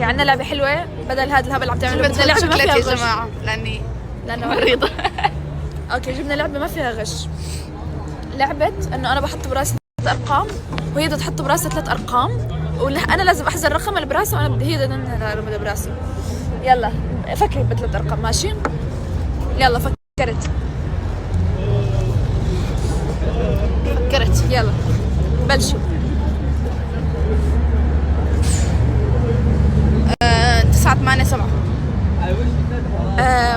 عندنا لعبة حلوة بدل هذا الهبل اللي عم تعمله. بدنا لعبة ما فيها غش يا جماعة لأنه مريضة. اوكي جبنا لعبة ما فيها غش. لعبة انه انا بحط براسي 3 ارقام وهي بدها تحط براسها 3 ارقام وانا لازم احذر الرقم اللي براسها وانا هي بدها براسي. يلا فكري ب3 ارقام ماشي؟ يلا فكرت يلا بلشوا. 9 8 7.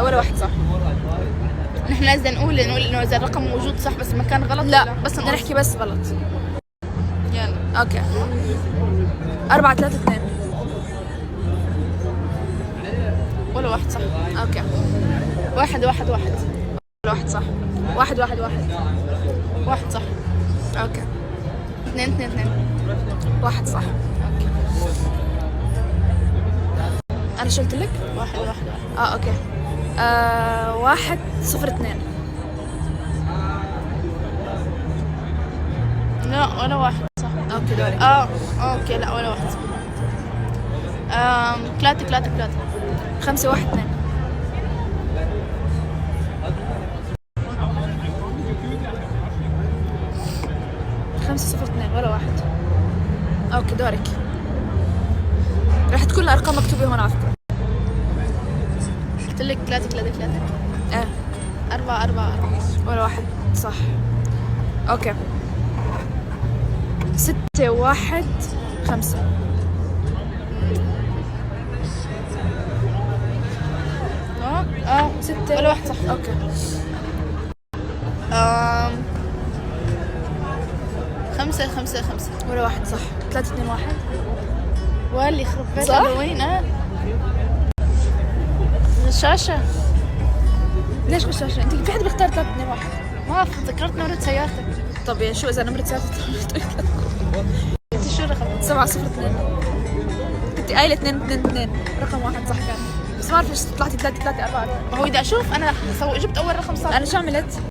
ولا واحد صح. نحن لازم نقول انه اذا الرقم موجود صح بس المكان غلط. لا بس بدنا نحكي بس غلط. يلا اوكي 4 3 2. ولا واحد صح. اوكي 1 1 1. ولا واحد صح. 1 1 1. 1 صح. اوكي 2 2 2. 1 صح. اوكي انا شلت لك 1 1 1. اوكي 1 0 2. لا ولا واحد صح. اوكي دوري. اوكي لا ولا واحد صح. 3 3 3. 5 1 2. 5 0 2 ولا واحد. اوكي دورك. راح تكون الارقام مكتوبة هون على فكرة. قلت لك 3 3 3. ايه 4 4 4. ولا واحد صح. اوكي 6 1 5. 6 ولا واحد صح. اوكي 5 5 5. ولا واحد صح. 3 2 1. واللي يخرب بيت صح؟ وين الشاشة. ليش غشاشة؟ انت في حد بيختار 3 2 1؟ ما ذكرت نمرة سيارتك. طب يعني شو اذا نمرة سيارتك؟ انت شو رقم؟ 7 0 2. كنت قايلة 2 2 2. رقم واحد صح كان بس ما بعرف ليش طلعتي 3 3 4. ما هو إذا أشوف أنا جبت أول رقم صح. انا شو عملت؟